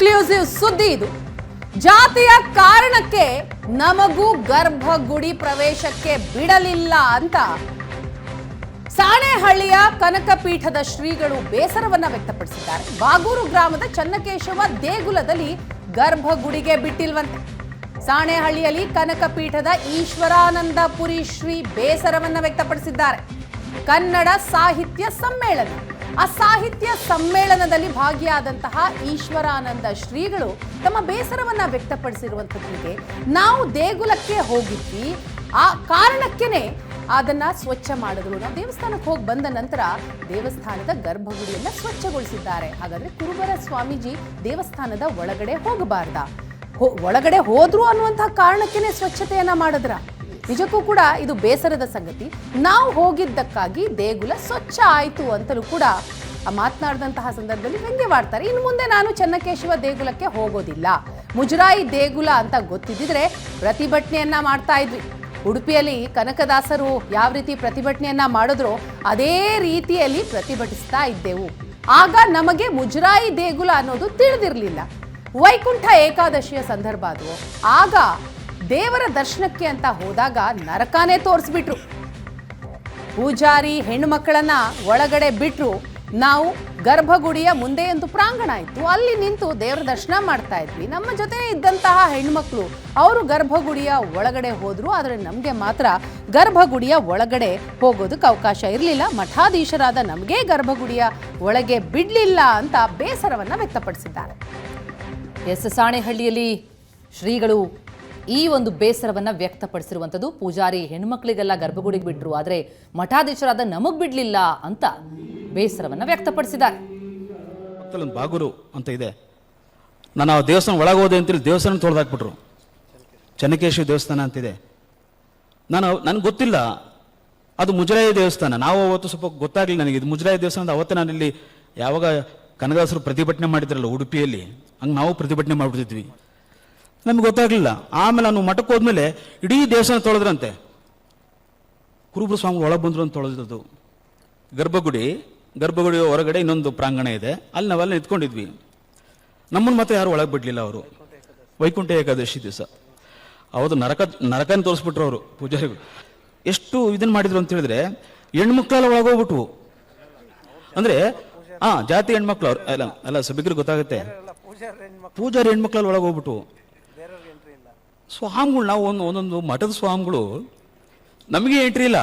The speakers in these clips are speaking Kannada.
ಎಕ್ಸ್ಕ್ಲೂಸಿವ್ ಸುದ್ದಿ ಇದು. ಜಾತಿಯ ಕಾರಣಕ್ಕೆ ನಮಗೂ ಗರ್ಭಗುಡಿ ಪ್ರವೇಶಕ್ಕೆ ಬಿಡಲಿಲ್ಲ ಅಂತ ಸಾಣೇಹಳ್ಳಿಯ ಕನಕಪೀಠದ ಶ್ರೀಗಳು ಬೇಸರವನ್ನ ವ್ಯಕ್ತಪಡಿಸಿದ್ದಾರೆ. ಬಾಗೂರು ಗ್ರಾಮದ ಚನ್ನಕೇಶವ ದೇಗುಲದಲ್ಲಿ ಗರ್ಭಗುಡಿಗೆ ಬಿಟ್ಟಿಲ್ವಂತೆ. ಸಾಣೇಹಳ್ಳಿಯಲ್ಲಿ ಕನಕಪೀಠದ ಈಶ್ವರಾನಂದಪುರಿ ಶ್ರೀ ಬೇಸರವನ್ನ ವ್ಯಕ್ತಪಡಿಸಿದ್ದಾರೆ. ಕನ್ನಡ ಸಾಹಿತ್ಯ ಸಮ್ಮೇಳನ, ಆ ಸಾಹಿತ್ಯ ಸಮ್ಮೇಳನದಲ್ಲಿ ಭಾಗಿಯಾದಂತಹ ಈಶ್ವರಾನಂದ ಶ್ರೀಗಳು ತಮ್ಮ ಬೇಸರವನ್ನ ವ್ಯಕ್ತಪಡಿಸಿರುವಂತದ್ದಿಗೆ ನಾವು ದೇಗುಲಕ್ಕೆ ಹೋಗಿದ್ವಿ, ಆ ಕಾರಣಕ್ಕೇನೆ ಅದನ್ನ ಸ್ವಚ್ಛ ಮಾಡಿದ್ರು. ನಾವು ದೇವಸ್ಥಾನಕ್ಕೆ ಹೋಗಿ ಬಂದ ನಂತರ ದೇವಸ್ಥಾನದ ಗರ್ಭಗುಡಿಯನ್ನ ಸ್ವಚ್ಛಗೊಳಿಸಿದ್ದಾರೆ. ಹಾಗಾದ್ರೆ ಕುರುಬರ ಸ್ವಾಮೀಜಿ ದೇವಸ್ಥಾನದ ಒಳಗಡೆ ಹೋಗಬಾರ್ದ? ಒಳಗಡೆ ಹೋದ್ರು ಅನ್ನುವಂತಹ ಕಾರಣಕ್ಕೇನೆ ಸ್ವಚ್ಛತೆಯನ್ನ ಮಾಡಿದ್ರ? ನಿಜಕ್ಕೂ ಕೂಡ ಇದು ಬೇಸರದ ಸಂಗತಿ. ನಾವು ಹೋಗಿದ್ದಕ್ಕಾಗಿ ದೇಗುಲ ಸ್ವಚ್ಛ ಆಯಿತು ಅಂತಲೂ ಕೂಡ ಮಾತನಾಡಿದಂತಹ ಸಂದರ್ಭದಲ್ಲಿ ವ್ಯಂಗ್ಯವಾಡ್ತಾರೆ. ಇನ್ನು ಮುಂದೆ ನಾನು ಚನ್ನಕೇಶವ ದೇಗುಲಕ್ಕೆ ಹೋಗೋದಿಲ್ಲ, ಮುಜರಾಯಿ ದೇಗುಲ ಅಂತ ಗೊತ್ತಿದ್ದಿದ್ರೆ ಪ್ರತಿಭಟನೆಯನ್ನ ಮಾಡ್ತಾ ಇದ್ವಿ. ಉಡುಪಿಯಲ್ಲಿ ಕನಕದಾಸರು ಯಾವ ರೀತಿ ಪ್ರತಿಭಟನೆಯನ್ನ ಮಾಡಿದ್ರೋ ಅದೇ ರೀತಿಯಲ್ಲಿ ಪ್ರತಿಭಟಿಸ್ತಾ ಇದ್ದೆವು. ಆಗ ನಮಗೆ ಮುಜರಾಯಿ ದೇಗುಲ ಅನ್ನೋದು ತಿಳಿದಿರಲಿಲ್ಲ. ವೈಕುಂಠ ಏಕಾದಶಿಯ ಸಂದರ್ಭ ಅದು. ಆಗ ದೇವರ ದರ್ಶನಕ್ಕೆ ಅಂತ ಹೋದಾಗ ನರಕಾನೇ ತೋರಿಸ್ಬಿಟ್ರು. ಪೂಜಾರಿ ಹೆಣ್ಣು ಮಕ್ಕಳನ್ನ ಒಳಗಡೆ ಬಿಟ್ರು. ನಾವು ಗರ್ಭಗುಡಿಯ ಮುಂದೆ ಒಂದು ಪ್ರಾಂಗಣ ಇತ್ತು, ಅಲ್ಲಿ ನಿಂತು ದೇವರ ದರ್ಶನ ಮಾಡ್ತಾ ಇದ್ವಿ. ನಮ್ಮ ಜೊತೆ ಇದ್ದಂತಹ ಹೆಣ್ಮಕ್ಳು ಅವರು ಗರ್ಭಗುಡಿಯ ಒಳಗಡೆ ಹೋದ್ರು, ಆದರೆ ನಮಗೆ ಮಾತ್ರ ಗರ್ಭಗುಡಿಯ ಒಳಗಡೆ ಹೋಗೋದಕ್ಕೆ ಅವಕಾಶ ಇರಲಿಲ್ಲ. ಮಠಾಧೀಶರಾದ ನಮಗೆ ಗರ್ಭಗುಡಿಯ ಒಳಗೆ ಬಿಡ್ಲಿಲ್ಲ ಅಂತ ಬೇಸರವನ್ನ ವ್ಯಕ್ತಪಡಿಸಿದ್ದಾರೆ. ಸಾಣೇಹಳ್ಳಿಯಲ್ಲಿ ಶ್ರೀಗಳು ಈ ಒಂದು ಬೇಸರವನ್ನ ವ್ಯಕ್ತಪಡಿಸಿರುವಂಥದ್ದು. ಪೂಜಾರಿ ಹೆಣ್ಮಕ್ಳಿಗೆಲ್ಲ ಗರ್ಭಗುಡಿಗೆ ಬಿಟ್ರು, ಆದರೆ ಮಠಾಧೀಶರಾದ ನಮಗ್ ಬಿಡ್ಲಿಲ್ಲ ಅಂತ ಬೇಸರವನ್ನ ವ್ಯಕ್ತಪಡಿಸಿದ್ದಾರೆ. ಬಾಗೂರು ಅಂತ ಇದೆ, ನಾನು ಆ ದೇವಸ್ಥಾನ ಒಳಗೆ ಹೋದೆ ಅಂತೇಳಿ ದೇವಸ್ಥಾನ ತೊಳೆದಾಕ್ಬಿಟ್ರು. ಚನ್ನಕೇಶವ ದೇವಸ್ಥಾನ ಅಂತಿದೆ, ನನಗೆ ಗೊತ್ತಿಲ್ಲ ಅದು ಮುಜರಾಯಿ ದೇವಸ್ಥಾನ. ನಾವು ಅವತ್ತು ಸ್ವಲ್ಪ ಗೊತ್ತಾಗಲಿಲ್ಲ ನನಗೆ ಇದು ಮುಜರಾಯಿ ದೇವಸ್ಥಾನ. ಅವತ್ತೇ ನಾನು ಇಲ್ಲಿ ಯಾವಾಗ ಕನಕದಾಸರು ಪ್ರತಿಭಟನೆ ಮಾಡಿದ್ರಲ್ಲ ಉಡುಪಿಯಲ್ಲಿ, ಹಂಗೆ ನಾವು ಪ್ರತಿಭಟನೆ ಮಾಡಿಬಿಡ್ತಿದ್ವಿ, ನಮ್ಗೆ ಗೊತ್ತಾಗಲಿಲ್ಲ. ಆಮೇಲೆ ನಾನು ಮಠಕ್ಕೆ ಹೋದ್ಮೇಲೆ ಇಡೀ ದೇವಸ್ಥಾನ ತೊಳೆದ್ರಂತೆ. ಕುರುಬರು ಸ್ವಾಮಿಗಳು ಒಳಗೆ ಬಂದರು ಅಂತ ತೊಳೆದದ್ದು. ಗರ್ಭಗುಡಿ ಹೊರಗಡೆ ಇನ್ನೊಂದು ಪ್ರಾಂಗಣ ಇದೆ, ಅಲ್ಲಿ ನಾವೆಲ್ಲ ನಿಂತ್ಕೊಂಡಿದ್ವಿ. ನಮ್ಮನ್ನು ಮತ್ತೆ ಯಾರು ಒಳಗೆ ಬಿಡಲಿಲ್ಲ. ಅವರು ವೈಕುಂಠ ಏಕಾದಶಿ ದಿವಸ ಹೌದು ನರಕನ ತೋರಿಸ್ಬಿಟ್ರು ಅವರು ಪೂಜಾರಿಗಳು. ಎಷ್ಟು ಇದನ್ನು ಮಾಡಿದ್ರು ಅಂತ ಹೇಳಿದ್ರೆ, ಹೆಣ್ಮಕ್ಳೆಲ್ಲ ಒಳಗೋಗ್ಬಿಟ್ವು. ಅಂದರೆ ಜಾತಿ ಹೆಣ್ಮಕ್ಳು ಅವ್ರು ಅಲ್ಲ ಸಭಿಕರಿಗೆ ಗೊತ್ತಾಗುತ್ತೆ. ಪೂಜಾರಿ ಹೆಣ್ಮಕ್ಳಲ್ಲಿ ಒಳಗೋಗ್ಬಿಟ್ಟು ಸ್ವಾಮಿಗಳು, ನಾವು ಒಂದೊಂದು ಮಠದ ಸ್ವಾಮಿಗಳು ನಮಗೆ ಎಂಟ್ರಿ ಇಲ್ಲ,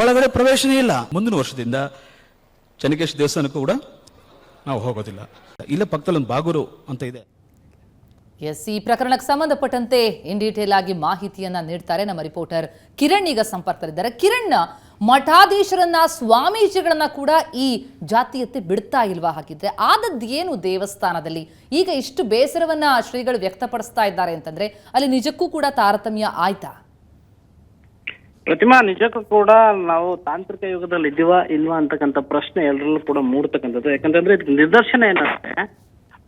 ಒಳಗಡೆ ಪ್ರವೇಶನೇ ಇಲ್ಲ. ಮುಂದಿನ ವರ್ಷದಿಂದ ಚನ್ನಕೇಶವ ದೇವಸ್ಥಾನಕ್ಕೂ ಕೂಡ ನಾವು ಹೋಗೋದಿಲ್ಲ. ಇಲ್ಲ ಪಕ್ಕದಲ್ಲಿ ಒಂದು ಬಾಗೂರು ಅಂತ ಇದೆ. ಈ ಪ್ರಕರಣಕ್ಕೆ ಸಂಬಂಧಪಟ್ಟಂತೆ ಇನ್ ಡೀಟೇಲ್ ಆಗಿ ಮಾಹಿತಿಯನ್ನ ನೀಡ್ತಾರೆ ನಮ್ಮ ರಿಪೋರ್ಟರ್ ಕಿರಣ್. ಈಗ ಸಂಪರ್ಕದಲ್ಲಿದ್ದಾರೆ. ಕಿರಣ್, ಮಠಾಧೀಶರನ್ನ ಸ್ವಾಮೀಜಿಗಳನ್ನ ಕೂಡ ಈ ಜಾತೀಯತೆ ಬಿಡ್ತಾ ಇಲ್ವಾ? ಹಾಗಿದ್ರೆ ಆದದ್ದು ಏನು ದೇವಸ್ಥಾನದಲ್ಲಿ? ಈಗ ಇಷ್ಟು ಬೇಸರವನ್ನ ಶ್ರೀಗಳು ವ್ಯಕ್ತಪಡಿಸ್ತಾ ಇದ್ದಾರೆ ಅಂತಂದ್ರೆ ಅಲ್ಲಿ ನಿಜಕ್ಕೂ ಕೂಡ ತಾರತಮ್ಯ ಆಯ್ತಾ? ಪ್ರತಿಮಾ, ನಿಜಕ್ಕೂ ಕೂಡ ನಾವು ತಾಂತ್ರಿಕ ಯುಗದಲ್ಲಿ ಇದ್ದೀವಾ ಇಲ್ವಾ ಅಂತಕ್ಕಂಥ ಪ್ರಶ್ನೆ ಎಲ್ಲರಲ್ಲೂ ಕೂಡ ಮೂಡ್ತಕ್ಕಂಥದ್ದು. ಯಾಕಂತಂದ್ರೆ ಇದು ನಿದರ್ಶನ ಏನಂದ್ರೆ,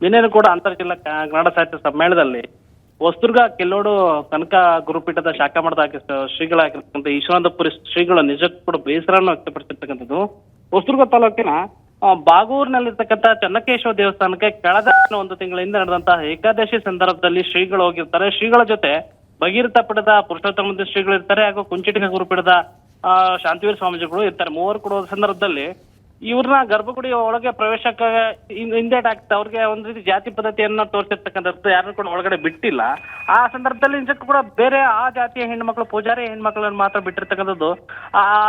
ನಿನ್ನೆ ಕೂಡ ಅಂತರ್ಜಿಲ್ಲಾ ಕನ್ನಡ ಸಾಹಿತ್ಯ ಸಮ್ಮೇಳನದಲ್ಲಿ ಹೊಸದುರ್ಗ ಕೆಲ್ಲೋಡು ಕನಕ ಗುರುಪೀಠದ ಶಾಖಾ ಮಠದ ಶ್ರೀಗಳಾಗಿರ್ತಕ್ಕಂಥ ಈಶ್ವರಾನಂದಪುರಿ ಶ್ರೀಗಳು ನಿಜಕ್ಕೂ ಕೂಡ ಬೇಸರವನ್ನು ವ್ಯಕ್ತಪಡಿಸಿರ್ತಕ್ಕಂಥದ್ದು. ಹೊಸದುರ್ಗ ತಾಲೂಕಿನ ಬಾಗೂರಿನಲ್ಲಿರ್ತಕ್ಕಂಥ ಚನ್ನಕೇಶವ ದೇವಸ್ಥಾನಕ್ಕೆ ಕಳೆದ ಒಂದು ತಿಂಗಳ ಹಿಂದೆ ನಡೆದಂತಹ ಏಕಾದಶಿ ಸಂದರ್ಭದಲ್ಲಿ ಶ್ರೀಗಳು ಹೋಗಿರ್ತಾರೆ. ಶ್ರೀಗಳ ಜೊತೆ ಭಗೀರಥ ಪೀಠದ ಪುರುಷೋತ್ತಮ ಶ್ರೀಗಳು ಇರ್ತಾರೆ, ಹಾಗೂ ಕುಂಚಿಟಿಗ ಗುರುಪೀಠದ ಶಾಂತಿವೀರ ಸ್ವಾಮೀಜಿಗಳು ಇರ್ತಾರೆ. ಮೂವರು ಕೂಡ ಸಂದರ್ಭದಲ್ಲಿ ಇವ್ರನ್ನ ಗರ್ಭಗುಡಿ ಒಳಗೆ ಪ್ರವೇಶಕ್ಕೆ ಹಿಂದೇಟ್ ಆಗ್ತಾ ಅವ್ರಿಗೆ ಒಂದ್ ರೀತಿ ಜಾತಿ ಪದ್ಧತಿಯನ್ನ ತೋರಿಸಿರ್ತಕ್ಕಂಥದ್ದು, ಯಾರನ್ನು ಕೂಡ ಒಳಗಡೆ ಬಿಟ್ಟಿಲ್ಲ. ಆ ಸಂದರ್ಭದಲ್ಲಿ ನಿಜಕ್ಕೂ ಕೂಡ ಬೇರೆ ಆ ಜಾತಿಯ ಹೆಣ್ಮಕ್ಳು, ಪೂಜಾರಿ ಹೆಣ್ಮಕ್ಳನ್ನ ಮಾತ್ರ ಬಿಟ್ಟಿರ್ತಕ್ಕಂಥದ್ದು.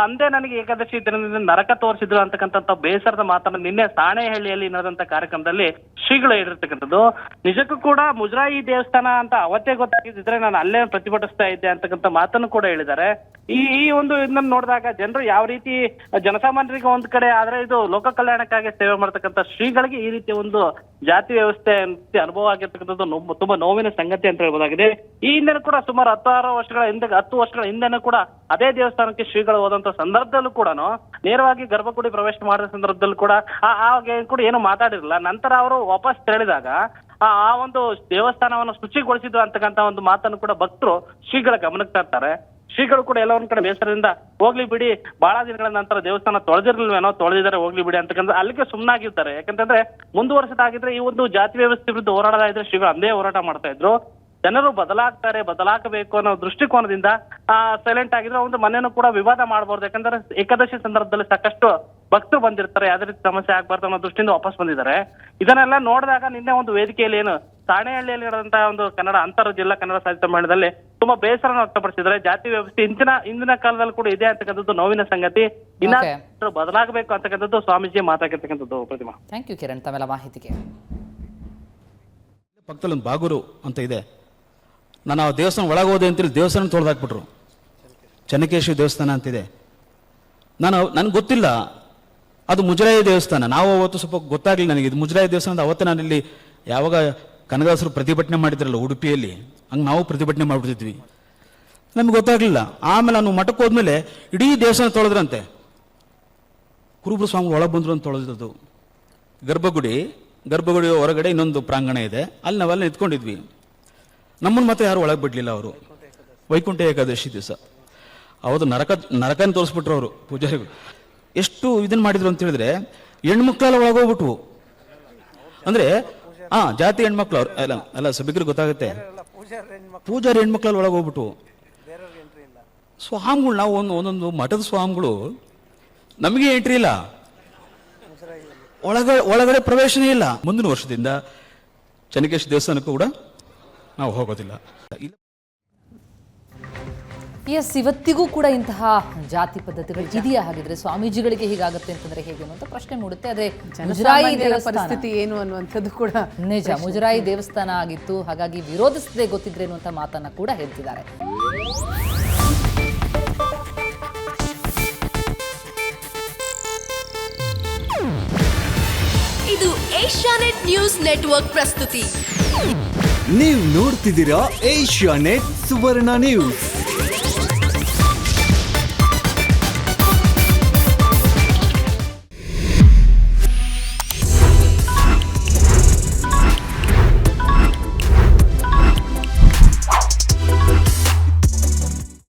ಅಂದೇ ನನಗೆ ಏಕಾದಶಿ ದಿನದಿಂದ ನರಕ ತೋರಿಸಿದ್ರು ಅಂತಕ್ಕಂಥ ಬೇಸರದ ಮಾತನ್ನ ನಿನ್ನೆ ಸಾಣೇಹಳ್ಳಿಯಲ್ಲಿ ನಡೆದಂತ ಕಾರ್ಯಕ್ರಮದಲ್ಲಿ ಶ್ರೀಗಳು ಹೇಳಿರ್ತಕ್ಕಂಥದ್ದು. ನಿಜಕ್ಕೂ ಕೂಡ ಮುಜರಾಯಿ ದೇವಸ್ಥಾನ ಅಂತ ಅವತ್ತೇ ಗೊತ್ತಾಗಿದ್ರೆ ನಾನು ಅಲ್ಲೇ ಪ್ರತಿಭಟಿಸ್ತಾ ಇದ್ದೆ ಅಂತಕ್ಕಂಥ ಮಾತನ್ನು ಕೂಡ ಹೇಳಿದ್ದಾರೆ. ಈ ಒಂದು ಇದನ್ನ ನೋಡಿದಾಗ ಜನರು ಯಾವ ರೀತಿ ಜನಸಾಮಾನ್ಯರಿಗೆ ಒಂದ್ ಕಡೆ ಆದ್ರೆ ಇದು ಲೋಕ ಕಲ್ಯಾಣಕ್ಕಾಗಿ ಸೇವೆ ಮಾಡ್ತಕ್ಕಂಥ ಶ್ರೀಗಳಿಗೆ ಈ ರೀತಿಯ ಒಂದು ಜಾತಿ ವ್ಯವಸ್ಥೆ ಅನುಭವ ಆಗಿರ್ತಕ್ಕಂಥದ್ದು ತುಂಬಾ ನೋವಿನ ಸಂಗತಿ ಅಂತ ಹೇಳ್ಬೋದಾಗಿದೆ. ಈ ಹಿಂದೆನೂ ಕೂಡ ಸುಮಾರು 10 ವರ್ಷಗಳ ಹಿಂದೆನೂ ಕೂಡ ಅದೇ ದೇವಸ್ಥಾನಕ್ಕೆ ಶ್ರೀಗಳು ಹೋದಂತ ಸಂದರ್ಭದಲ್ಲೂ ಕೂಡ ನೇರವಾಗಿ ಗರ್ಭಗುಡಿ ಪ್ರವೇಶ ಮಾಡಿದ ಸಂದರ್ಭದಲ್ಲೂ ಕೂಡ ಆಗ ಕೂಡ ಏನು ಮಾತಾಡಿರಲಿಲ್ಲ. ನಂತರ ಅವರು ವಾಪಸ್ ತೆರಳಿದಾಗ ಆ ಒಂದು ದೇವಸ್ಥಾನವನ್ನು ಶುಚಿಗೊಳಿಸಿದ್ರು ಅಂತಕ್ಕಂಥ ಒಂದು ಮಾತನ್ನು ಕೂಡ ಭಕ್ತರು ಶ್ರೀಗಳ ಗಮನಕ್ಕೆ ತರ್ತಾರೆ. ಶ್ರೀಗಳು ಕೂಡ ಎಲ್ಲ ಒಂದ್ ಕಡೆ ಬೇಸರದಿಂದ ಹೋಗ್ಲಿ ಬಿಡಿ, ಬಹಳ ದಿನಗಳ ನಂತರ ದೇವಸ್ಥಾನ ತೊಳೆದಿರ್ಲಿಲ್ವೇನೋ, ತೊಳೆದಿದ್ದಾರೆ ಹೋಗ್ಲಿ ಬಿಡಿ ಅಂತಕ್ಕಂಥ ಅಲ್ಲಿಗೆ ಸುಮ್ಮನಾಗಿರ್ತಾರೆ. ಯಾಕಂತಂದ್ರೆ ಮುಂದುವರ್ಸದಾಗಿದ್ರೆ ಈ ಒಂದು ಜಾತಿ ವ್ಯವಸ್ಥೆ ವಿರುದ್ಧ ಹೋರಾಡದ ಇದ್ರೆ ಶ್ರೀಗಳು ಅಂದೇ ಹೋರಾಟ ಮಾಡ್ತಾ ಇದ್ರು. ಜನರು ಬದಲಾಗಬೇಕು ಅನ್ನೋ ದೃಷ್ಟಿಕೋನದಿಂದ ಸೈಲೆಂಟ್ ಆಗಿದ್ರೆ ಒಂದು ಮನೆಯನ್ನು ಕೂಡ ವಿವಾದ ಮಾಡಬಾರ್ದು. ಯಾಕಂದ್ರೆ ಏಕಾದಶಿ ಸಂದರ್ಭದಲ್ಲಿ ಸಾಕಷ್ಟು ಭಕ್ತರು ಬಂದಿರ್ತಾರೆ, ಯಾವ್ದೇ ರೀತಿ ಸಮಸ್ಯೆ ಆಗ್ಬಾರ್ದು ಅನ್ನೋ ದೃಷ್ಟಿಯಿಂದ ವಾಪಸ್ ಬಂದಿದ್ದಾರೆ. ಇದನ್ನೆಲ್ಲ ನೋಡಿದಾಗ ನಿನ್ನೆ ಒಂದು ವೇದಿಕೆಯಲ್ಲಿ ಏನು ಸಾಣೇಹಳ್ಳಿಯಲ್ಲಿ ನಡೆದಂತಹ ಒಂದು ಕನ್ನಡ ಅಂತರ ಜಿಲ್ಲಾ ಕನ್ನಡ ಸಾಹಿತ್ಯ ಸಮ್ಮೇಳನದಲ್ಲಿ ತುಂಬಾ ಬೇಸರವನ್ನು ವ್ಯಕ್ತಪಡಿಸಿದ್ದಾರೆ. ಜಾತಿ ವ್ಯವಸ್ಥೆ ಇಂದಿನ ಕಾಲದಲ್ಲಿ ಕೂಡ ಇದೆ ಅಂತಕ್ಕಂಥದ್ದು ನೋವಿನ ಸಂಗತಿ. ಇನ್ನ ಬದಲಾಗಬೇಕು ಅಂತಕ್ಕಂಥದ್ದು ಸ್ವಾಮೀಜಿ ಮಾತಾಗಿರ್ತಕ್ಕಂಥದ್ದು. ಪ್ರತಿಮಾ, ಥ್ಯಾಂಕ್ ಯು ಕಿರಣ್ ತಮ್ಮೆಲ್ಲ ಮಾಹಿತಿಗೆ. ಪಕ್ಕದಲ್ಲಿ ಒಂದು ಬಾಗೂರು ಅಂತ ಇದೆ. ನಾನು ಆ ದೇವಸ್ಥಾನ ಒಳಗೆ ಹೋದೆ ಅಂತೇಳಿ ದೇವಸ್ಥಾನ ತೊಳೆದಾಕ್ಬಿಟ್ರು. ಚೆನ್ನಕೇಶ್ವರ ದೇವಸ್ಥಾನ ಅಂತಿದೆ. ನನಗೆ ಗೊತ್ತಿಲ್ಲ ಅದು ಮುಜರಾಯಿ ದೇವಸ್ಥಾನ. ನಾವು ಅವತ್ತು ಸ್ವಲ್ಪ ಗೊತ್ತಾಗಲಿಲ್ಲ ನನಗೆ ಇದು ಮುಜರಾಯಿ ದೇವಸ್ಥಾನ. ಅವತ್ತೇ ನಾನು ಇಲ್ಲಿ ಯಾವಾಗ ಕನಕದಾಸರು ಪ್ರತಿಭಟನೆ ಮಾಡಿದ್ರಲ್ಲ ಉಡುಪಿಯಲ್ಲಿ, ಹಂಗೆ ನಾವು ಪ್ರತಿಭಟನೆ ಮಾಡಿಬಿಡ್ತಿದ್ವಿ, ನಮ್ಗೆ ಗೊತ್ತಾಗಲಿಲ್ಲ. ಆಮೇಲೆ ನಾನು ಮಠಕ್ಕೆ ಹೋದ್ಮೇಲೆ ಇಡೀ ದೇವಸ್ಥಾನ ತೊಳೆದ್ರಂತೆ. ಕುರುಬರು ಸ್ವಾಮಿಗಳು ಒಳಗೆ ಬಂದರು ಅಂತ ತೊಳೆದಿರೋದು. ಗರ್ಭಗುಡಿ ಹೊರಗಡೆ ಇನ್ನೊಂದು ಪ್ರಾಂಗಣ ಇದೆ, ಅಲ್ಲಿ ನಾವೆಲ್ಲ ನಿಂತ್ಕೊಂಡಿದ್ವಿ. ನಮ್ಮನ್ನು ಮಾತ್ರ ಯಾರು ಒಳಗೆ ಬಿಡಲಿಲ್ಲ. ಅವರು ವೈಕುಂಠ ಏಕಾದಶಿ ದಿವಸ ಅವತ್ತು ನರಕನ ತೋರಿಸ್ಬಿಟ್ರು ಅವರು ಪೂಜಾರಿಗಳು. ಎಷ್ಟು ಇದನ್ನ ಮಾಡಿದ್ರು ಅಂತ ಹೇಳಿದ್ರೆ, ಹೆಣ್ಮಕ್ಳೆಲ್ಲ ಒಳಗೋಗ್ಬಿಟ್ವು. ಅಂದ್ರೆ ಜಾತಿ ಹೆಣ್ಮಕ್ಳು ಅವ್ರು ಅಲ್ಲ ಸಭಿಕರಿಗೆ ಗೊತ್ತಾಗುತ್ತೆ. ಪೂಜಾರಿ ಹೆಣ್ಮಕ್ಳಲ್ಲಿ ಒಳಗೋಗ್ಬಿಟ್ವು. ಸ್ವಾಮಿಗಳು ನಾವು ಒಂದೊಂದು ಮಠದ ಸ್ವಾಮಿಗಳು ನಮಗೆ ಎಂಟ್ರಿ ಇಲ್ಲ, ಒಳಗಡೆ ಪ್ರವೇಶನೇ ಇಲ್ಲ. ಮುಂದಿನ ವರ್ಷದಿಂದ ಚೆನ್ನಕೇಶ್ವರ ದೇವಸ್ಥಾನಕ್ಕೂ ಕೂಡ ನಾವು ಹೋಗೋದಿಲ್ಲ. ಎಸ್, ಇವತ್ತಿಗೂ ಕೂಡ ಇಂತಹ ಜಾತಿ ಪದ್ಧತಿಗಳು ಇದೆಯಾ? ಹಾಗಿದ್ರೆ ಸ್ವಾಮೀಜಿಗಳಿಗೆ ಹೀಗಾಗುತ್ತೆ ಅಂತಂದ್ರೆ ಹೇಗೆ ಅಂತ ಪ್ರಶ್ನೆ ಮೂಡುತ್ತೆ. ಆದ್ರೆ ಮುಜರಾಯಿ ಪರಿಸ್ಥಿತಿ ಏನು ಅನ್ನುವಂಥದ್ದು ಕೂಡ ನಿಜ. ಮುಜರಾಯಿ ದೇವಸ್ಥಾನ ಆಗಿತ್ತು, ಹಾಗಾಗಿ ವಿರೋಧಿಸದೆ ಗೊತ್ತಿದ್ರೆ ಅನ್ನುವಂಥ ಮಾತನ್ನ ಕೂಡ ಹೇಳ್ತಿದ್ದಾರೆ. ಇದು ಏಷ್ಯಾನೆಟ್ ನ್ಯೂಸ್ ನೆಟ್ವರ್ಕ್ ಪ್ರಸ್ತುತಿ. ನೀವು ನೋಡ್ತಿದ್ದೀರಾ ಏಷ್ಯಾನೆಟ್ ಸುವರ್ಣ ನ್ಯೂಸ್.